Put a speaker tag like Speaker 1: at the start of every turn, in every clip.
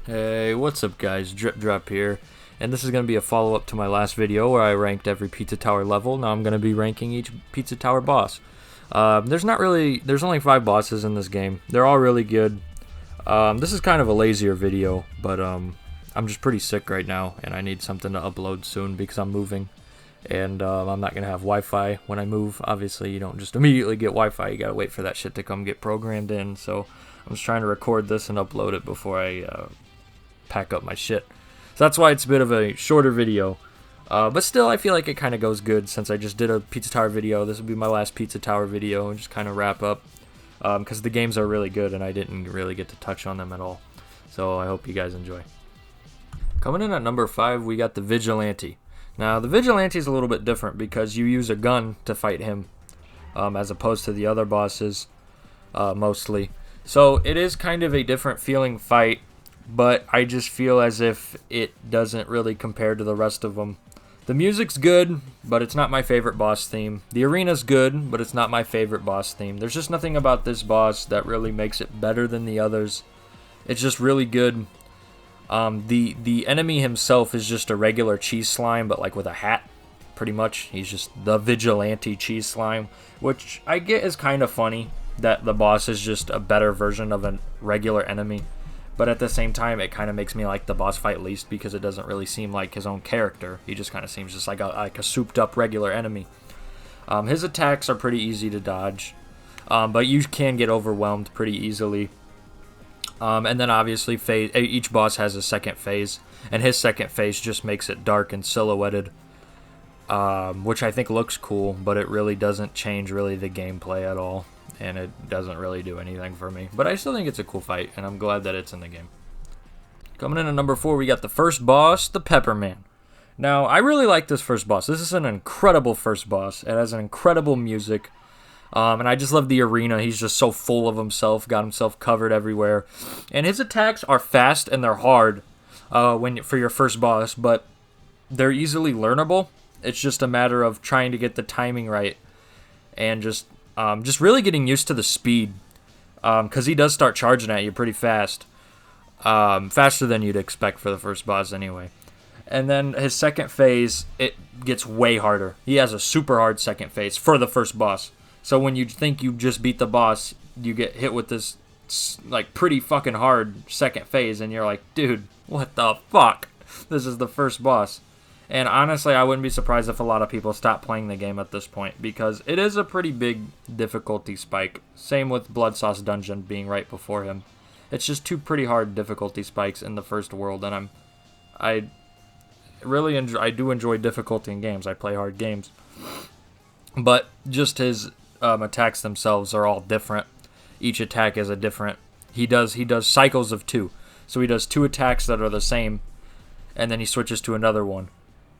Speaker 1: Hey, what's up guys, Drip Drop here, and this is going to be a follow-up to my last video where I ranked every Pizza Tower level. Now I'm going to be ranking each Pizza Tower boss. There's only 5 bosses in this game. They're all really good. This is kind of a lazier video, but I'm just pretty sick right now, and I need something to upload soon because I'm moving. And I'm not going to have Wi-Fi when I move. Obviously, you don't just immediately get Wi-Fi. You got to wait for that shit to come get programmed in. So I'm just trying to record this and upload it before I pack up my shit. So that's why it's a bit of a shorter video. But still, I feel like it kind of goes good since I just did a Pizza Tower video. This will be my last Pizza Tower video and just kind of wrap up. Because the games are really good and I didn't really get to touch on them at all. So I hope you guys enjoy. Coming in at number 5, we got the Vigilante. Now, the Vigilante is a little bit different because you use a gun to fight him, as opposed to the other bosses, mostly. So it is kind of a different feeling fight, but I just feel as if it doesn't really compare to the rest of them. The music's good, but it's not my favorite boss theme. The arena's good, but it's not my favorite boss theme. There's just nothing about this boss that really makes it better than the others. It's just really good. The enemy himself is just a regular cheese slime, but like with a hat, pretty much. He's just the Vigilante cheese slime, which I get is kind of funny that the boss is just a better version of a regular enemy. But at the same time, it kind of makes me like the boss fight least because it doesn't really seem like his own character. He just kind of seems just like a souped-up regular enemy. His attacks are pretty easy to dodge, but you can get overwhelmed pretty easily. And then obviously each boss has a second phase, and his second phase just makes it dark and silhouetted, which I think looks cool, but it really doesn't change really the gameplay at all, and it doesn't really do anything for me. But I still think it's a cool fight, and I'm glad that it's in the game. Coming in at number 4, we got the first boss, the Pepperman. Now, I really like this first boss. This is an incredible first boss. It has an incredible music. And I just love the arena. He's just so full of himself, got himself covered everywhere. And his attacks are fast and they're hard for your first boss, but they're easily learnable. It's just a matter of trying to get the timing right and just really getting used to the speed, because he does start charging at you pretty fast, faster than you'd expect for the first boss anyway. And then his second phase, it gets way harder. He has a super hard second phase for the first boss. So when you think you just beat the boss, you get hit with this like pretty fucking hard second phase, and you're like, dude, what the fuck? This is the first boss. And honestly, I wouldn't be surprised if a lot of people stop playing the game at this point, because it is a pretty big difficulty spike. Same with Blood Sauce Dungeon being right before him. It's just 2 pretty hard difficulty spikes in the first world, and I do enjoy difficulty in games. I play hard games. But just his attacks themselves are all different. Each attack is a different. He does cycles of 2. So he does 2 attacks that are the same, and then he switches to another one,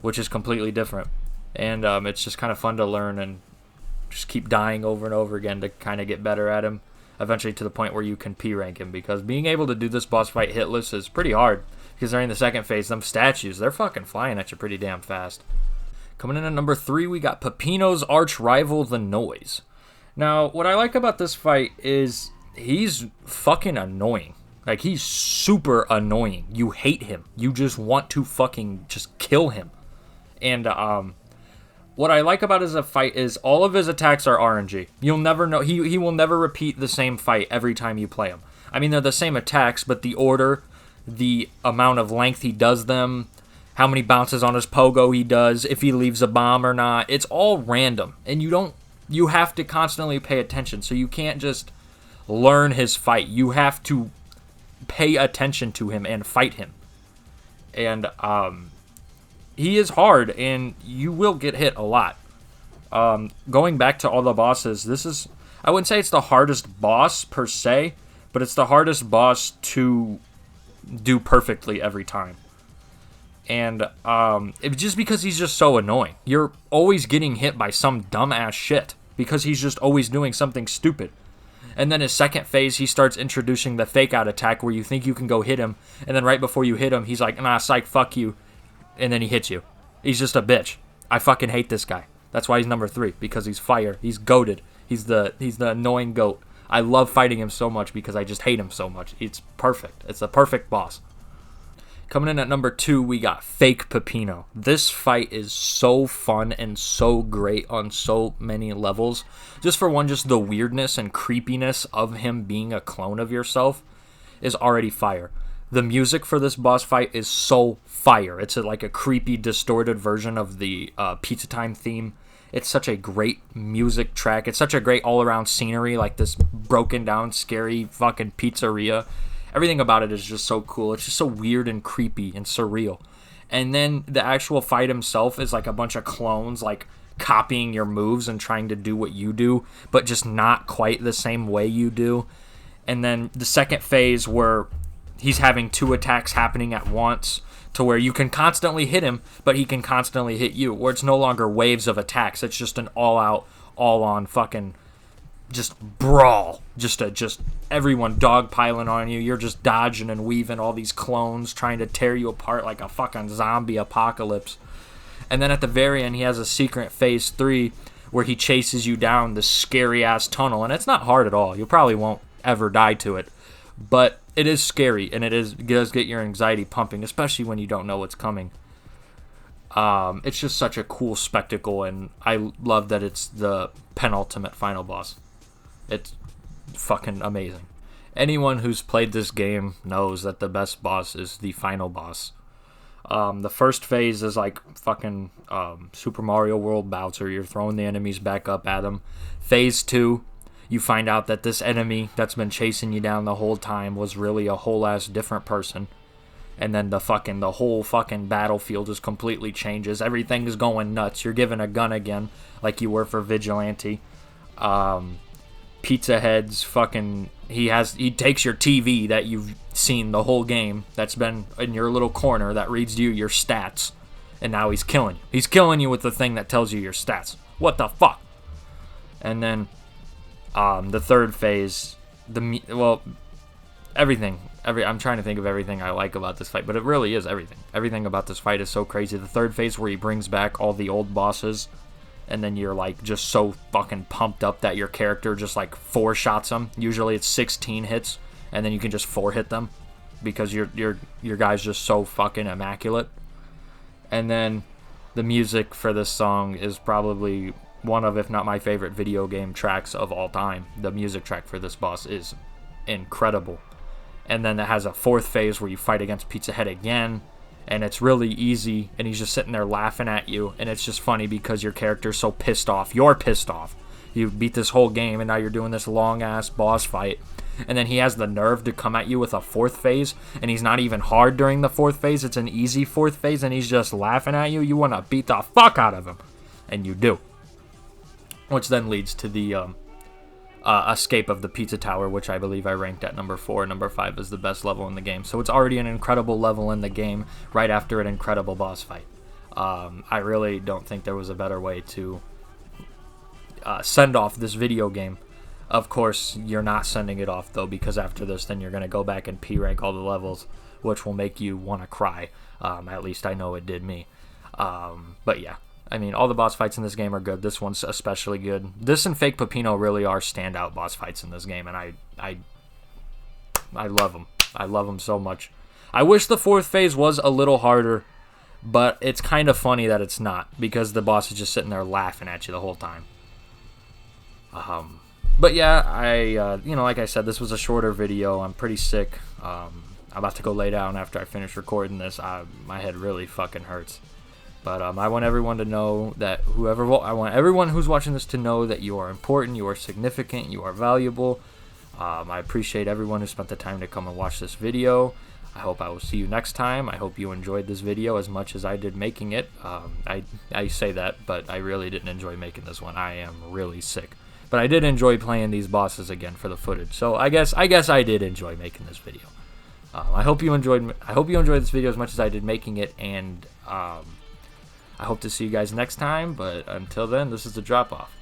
Speaker 1: which is completely different. And it's just kind of fun to learn and just keep dying over and over again to kind of get better at him, eventually to the point where you can P rank him, because being able to do this boss fight hitless is pretty hard, because during the second phase, them statues, they're fucking flying at you pretty damn fast. Coming in at number 3, we got Peppino's arch rival, the Noise. Now, what I like about this fight is he's fucking annoying. Like, he's super annoying. You hate him. You just want to fucking just kill him. And what I like about his fight is all of his attacks are RNG. You'll never know. He will never repeat the same fight every time you play him. I mean, they're the same attacks, but the order, the amount of length he does them, how many bounces on his pogo he does, if he leaves a bomb or not, it's all random. And you have to constantly pay attention. So you can't just learn his fight. You have to pay attention to him and fight him. And he is hard, and you will get hit a lot. Going back to all the bosses, I wouldn't say it's the hardest boss per se, but it's the hardest boss to do perfectly every time. And it's just because he's just so annoying. You're always getting hit by some dumbass shit because he's just always doing something stupid. And then his second phase, he starts introducing the fake out attack where you think you can go hit him, and then right before you hit him, he's like, nah, psych, fuck you, and then he hits you. He's just a bitch. I fucking hate this guy. That's why he's number 3, because he's fire. He's goated. He's the annoying goat. I love fighting him so much because I just hate him so much. It's perfect. It's a perfect boss. Coming in at number 2, we got Fake Peppino. This fight is so fun and so great on so many levels. Just for one, just the weirdness and creepiness of him being a clone of yourself is already fire. The music for this boss fight is so fire. It's like a creepy, distorted version of the Pizza Time theme. It's such a great music track. It's such a great all-around scenery, like this broken down, scary fucking pizzeria. Everything about it is just so cool. It's just so weird and creepy and surreal. And then the actual fight himself is like a bunch of clones, like copying your moves and trying to do what you do, but just not quite the same way you do. And then the second phase where he's having 2 attacks happening at once, to where you can constantly hit him, but he can constantly hit you, where it's no longer waves of attacks. It's just an all-out, all-on fucking just brawl. Just everyone dogpiling on you. You're just dodging and weaving all these clones, trying to tear you apart like a fucking zombie apocalypse. And then at the very end, he has a secret phase 3 where he chases you down this scary-ass tunnel. And it's not hard at all. You probably won't ever die to it. But it is scary, and it does get your anxiety pumping, especially when you don't know what's coming. It's just such a cool spectacle, and I love that it's the penultimate final boss. It's fucking amazing. Anyone who's played this game knows that the best boss is the final boss. The first phase is like fucking Super Mario World Bowser. You're throwing the enemies back up at him. Phase 2, you find out that this enemy that's been chasing you down the whole time was really a whole ass different person. And then the whole fucking battlefield just completely changes. Everything is going nuts. You're given a gun again, like you were for Vigilante. Pizza Head's fucking... He takes your TV that you've seen the whole game, that's been in your little corner, that reads you your stats, and now he's killing you. He's killing you with the thing that tells you your stats. What the fuck? And then the third phase, everything. I'm trying to think of everything I like about this fight, but it really is everything. Everything about this fight is so crazy. The third phase where he brings back all the old bosses, and then you're like just so fucking pumped up that your character just like 4 shots them. Usually it's 16 hits, and then you can just 4 hit them because your guy's just so fucking immaculate. And then the music for this song is probably one of, if not my favorite video game tracks of all time. The music track for this boss is incredible. And then it has a 4th phase where you fight against Pizza Head again, and it's really easy, and he's just sitting there laughing at you, and it's just funny because your character's so pissed off. You're pissed off. You beat this whole game, and now you're doing this long-ass boss fight, and then he has the nerve to come at you with a 4th phase, and he's not even hard during the 4th phase. It's an easy 4th phase, and he's just laughing at you. You want to beat the fuck out of him, and you do. Which then leads to the escape of the Pizza Tower, which I believe I ranked at number 4. Number 5 is the best level in the game. So it's already an incredible level in the game right after an incredible boss fight. I really don't think there was a better way to send off this video game. Of course, you're not sending it off, though, because after this, then you're going to go back and P-rank all the levels, which will make you want to cry. At least I know it did me. But yeah. I mean, all the boss fights in this game are good. This one's especially good. This and Fake Peppino really are standout boss fights in this game, and I love them. I love them so much. I wish the 4th phase was a little harder, but it's kind of funny that it's not, because the boss is just sitting there laughing at you the whole time. But yeah, like I said, this was a shorter video. I'm pretty sick. I'm about to go lay down after I finish recording this. My head really fucking hurts. But I want everyone to know that I want everyone who's watching this to know that you are important, you are significant, you are valuable. I appreciate everyone who spent the time to come and watch this video. I hope I will see you next time. I hope you enjoyed this video as much as I did making it. I say that, but I really didn't enjoy making this one. I am really sick. But I did enjoy playing these bosses again for the footage. So I guess I did enjoy making this video. I hope you enjoyed this video as much as I did making it, and I hope to see you guys next time, but until then, this is The Drop Off.